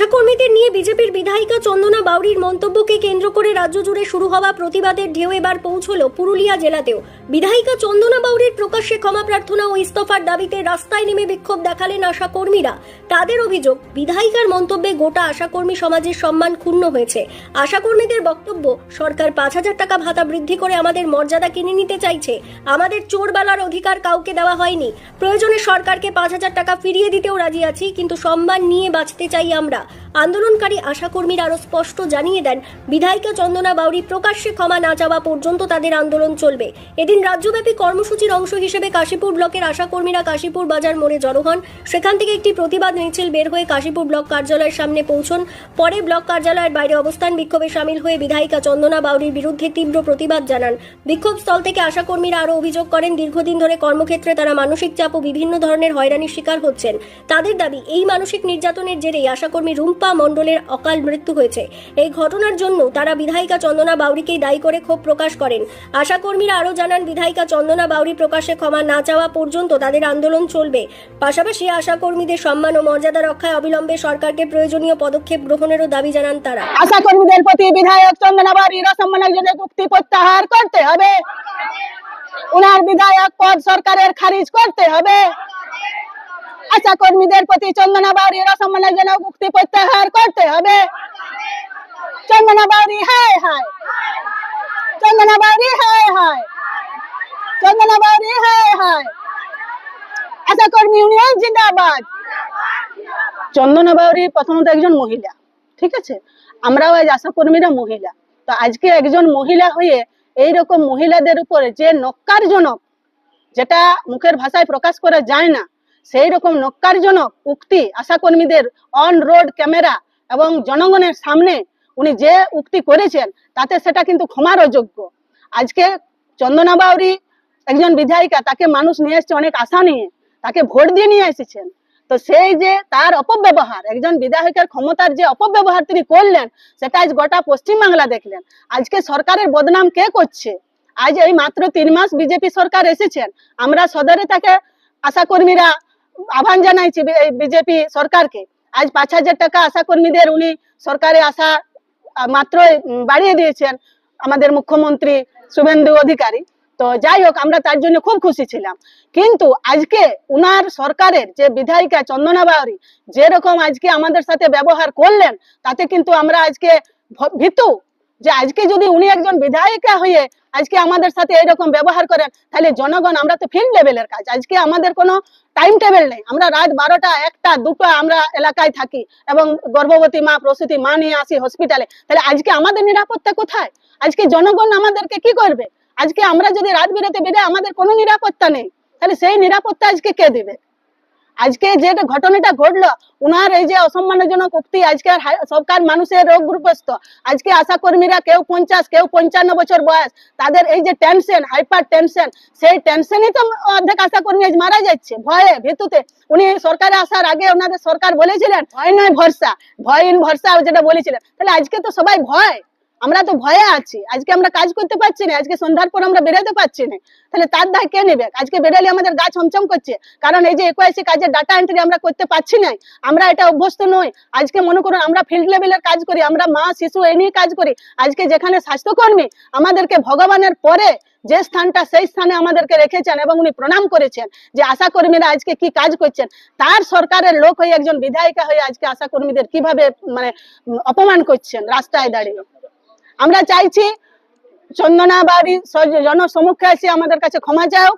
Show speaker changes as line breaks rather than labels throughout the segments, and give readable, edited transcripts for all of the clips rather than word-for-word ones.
আশাকর্মীদের নিয়ে বিজেপির বিধায়িকা চন্দনা বাউরির মন্তব্যকে কেন্দ্র করে রাজ্য জুড়ে শুরু হওয়া প্রতিবাদের ঢেউ এবার পৌঁছল পুরুলিয়া জেলাতেও। বিধায়িকা চন্দনা বাউরির প্রকাশ্যে ক্ষমা প্রার্থনা ও ইস্তফার দাবিতে রাস্তায় নেমে বিক্ষোভ দেখালেন আশাকর্মীরা। তাদের অভিযোগ, বিধায়িকার মন্তব্যে গোটা আশাকর্মী সমাজের সম্মান ক্ষুণ্ণ হয়েছে। আশাকর্মীদের বক্তব্য, সরকার 5,000 টাকা ভাতা বৃদ্ধি করে আমাদের মর্যাদা কিনে নিতে চাইছে। আমাদের চোরবেলার অধিকার কাউকে দেওয়া হয়নি। প্রয়োজনে সরকারকে 5,000 টাকা ফিরিয়ে দিতেও রাজি আছি, কিন্তু সম্মান নিয়ে বাঁচতে চাই আমরা। আন্দোলনকারী আশাকর্মীরা আরো স্পষ্ট জানিয়ে দেন, বিধায়িকা চন্দনা বাউরি প্রকাশ্যে ক্ষমা না চাওয়া পর্যন্ত তাদের আন্দোলন চলবে। এদিন রাজ্যব্যাপী কর্মসূচির অংশ হিসেবে কাশীপুর ব্লকের আশাকর্মীরা কাশীপুর বাজার মোড়ে জড়ো হন। সেখান থেকে একটি প্রতিবাদ মিছিল বের হয়ে কাশীপুর ব্লক কার্যালয়ের সামনে পৌঁছন। পরে ব্লক কার্যালয়ের বাইরে অবস্থান বিক্ষোভে সামিল হয়ে বিধায়িকা চন্দনা বাউরির বিরুদ্ধে তীব্র প্রতিবাদ জানান। বিক্ষোভস্থল থেকে আশাকর্মীরা আরও অভিযোগ করেন, দীর্ঘদিন ধরে কর্মক্ষেত্রে তারা মানসিক চাপ ও বিভিন্ন ধরনের হয়রানির শিকার হচ্ছেন। তাদের দাবি, এই মানসিক নির্যাতনের জেরেই আশাকর্মী রুম্পা মণ্ডলের অকাল মৃত্যু হয়েছে। এই ঘটনার জন্য তারা বিধায়িকা চন্দনা বাউরিকেই দায়ী করে ক্ষোভ প্রকাশ করেন। আশাকর্মীরা আরও জানান, বিধায়িকা চন্দনা বাউরি প্রকাশ্যে ক্ষমা না চাওয়া পর্যন্ত তাদের আন্দোলন চলবে। পাশাপাশি আশাকর্মীদের সম্মান ও মর্যাদা রক্ষায় অবিলম্বে সরকারকে প্রয়োজনীয় পদক্ষেপ গ্রহণেরও দাবি জানান তারা।
আশাকর্মীদের প্রতি বিধায়ক চন্দনা বাউরির অসম্মানজনক উক্তি প্রত্যাহার করতে হবে। উনার বিধায়ক পদ সরকারের খারিজ করতে হবে। আশাকর্মীদের প্রতি চন্দনা বাউরির অসম্মানজনক উক্তি প্রত্যাহার করতে হবে। চন্দনা বাউরি হায় হায়, চন্দনা বাউরি হায় হায়, চন্দনা বাউরি হায় হায়। আশাকর্মী ইউনিয়ন জিন্দাবাদ। চন্দনা বাউরি প্রথমত একজন মহিলা, ঠিক আছে, আমরাও আজ আশাকর্মীরা মহিলা। তো আজকে একজন মহিলা হয়ে এইরকম মহিলাদের উপরে যে নক্কারজনক, যেটা মুখের ভাষায় প্রকাশ করা যায় না, সেই রকম নক্কারজনক উক্তি আশাকর্মীদের অন রোড ক্যামেরা এবং জনগণের সামনে উনি যে উক্তি করেছেন, তাতে সেটা কিন্তু ক্ষমার অযোগ্য। আজকে চন্দনা বাউরি একজন বিধায়িকা, তাকে মানুষ নিয়ে এসছে অনেক আশা নিয়ে, তাকে ভোট দিয়ে নিয়ে এসেছেন। তো সেই যে তার অপব্যবহার, একজন বিধায়কের ক্ষমতার যে অপব্যবহার তিনি করলেন, সেটা আজ গোটা পশ্চিমবাংলা দেখলেন। আজকে সরকারের বদনাম কে করছে? আজ এই মাত্র 3 মাস বিজেপি সরকার এসেছেন, আমরা সদরে তাকে আশাকর্মীরা আহ্বান জানাইছি বিজেপি সরকারকে। আজ 5,000 টাকা আশাকর্মীদের উনি সরকারে আসা মাত্র বাড়িয়ে দিয়েছেন আমাদের মুখ্যমন্ত্রী শুভেন্দু অধিকারী। তো যাই হোক, আমরা তার জন্য খুব খুশি ছিলাম। কিন্তু আজকে উনার সরকারের যে বিধায়িকা চন্দনা বাউরি যেরকম আজকে আমাদের সাথে ব্যবহার করলেন, তাতে কিন্তু আমরা আজকে ভীতু যে আজকে যদি উনি একজন বিধায়িকা হয়ে আজকে আমাদের সাথে এরকম ব্যবহার করেন, তাহলে জনগণ, আমরা তো ফিল্ড লেভেলের কাজ, আজকে আমাদের কোনো টাইম টেবিল নেই। আমরা রাত 12টা 1টা 2টা আমরা এলাকায় থাকি এবং গর্ভবতী মা প্রসূতি মা নিয়ে আসি হসপিটালে। তাহলে আজকে আমাদের নিরাপত্তা কোথায়? আজকে জনগণ আমাদেরকে কি করবে? আজকে আমরা যদি রাত বিরেতে বেরোই, আমাদের কোনো নিরাপত্তা নেই, তাহলে সেই নিরাপত্তা আজকে কে দিবে? আজকে যে ঘটনাটা ঘটলো, উনার এই যে অসম্মানজনক উক্তি, আজকে সরকার মানুষের রোগগ্রস্ত। আজকে আশাকর্মীরা কেউ 50 কেউ 55 বছর বয়স, তাদের এই যে টেনশন, হাইপার টেনশন, সেই টেনশনই তো অর্ধেক আশাকর্মী আজ মারা যাচ্ছে ভয়ে ভীতুতে। উনি সরকারে আসার আগে ওনাদের সরকার বলেছিলেন ভয় নয় ভরসা, ভয়হীন ভরসা যেটা বলেছিলেন। তাহলে আজকে তো সবাই ভয়, আমরা তো ভয়ে আছি। আজকে আমরা কাজ করতে পারছি না, আজকে সন্ধ্যার পর আমরা বেরোতে পারছি না, তাহলে তার দায় কে নেবে? আজকে বেরোলে আমাদের গা ছমছম করছে, কারণ এই যে একুআইসি কাজের ডাটা এন্ট্রি আমরা করতে পারছি না, আমরা এটা অভ্যস্ত নই। আজকে মনে করুন আমরা ফিল্ড লেভেলের কাজ করি, আমরা মা শিশু এই নিয়ে কাজ করি। আজকে যেখানে স্বাস্থ্যকর্মী আমাদেরকে ভগবানের পরে যে স্থানটা, সেই স্থানে আমাদেরকে রেখেছেন এবং উনি প্রণাম করেছেন যে আশাকর্মীরা আজকে কি কাজ করছেন, তার সরকারের লোক হয়ে একজন বিধায়িকা হয়ে আজকে আশাকর্মীদের কিভাবে মানে অপমান করছেন রাস্তায় দাঁড়িয়ে। আমরা চাইছি চন্দনা বাউরি জনসমক্ষে এসে আমাদের কাছে ক্ষমা চাও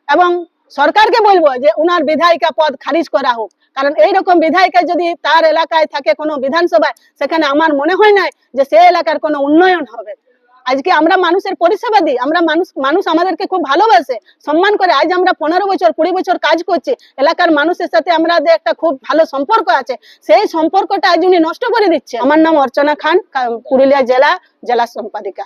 এবং সরকারকে বলবো যে উনার বিধায়িকা পদ খারিজ করা হোক। কারণ এইরকম বিধায়িকা যদি তার এলাকায় থাকে কোনো বিধানসভায়, সেখানে আমার মনে হয় না যে সে এলাকার কোনো উন্নয়ন হবে। আজকে আমরা মানুষের পরিষেবা দিই, আমরা মানুষ আমাদেরকে খুব ভালোবাসে, সম্মান করে। আজ আমরা 15 বছর 20 বছর কাজ করছি, এলাকার মানুষের সাথে আমাদের একটা খুব ভালো সম্পর্ক আছে, সেই সম্পর্কটা আজ উনি নষ্ট করে দিচ্ছে। আমার নাম অর্চনা খান, পুরুলিয়া জেলা সম্পাদিকা।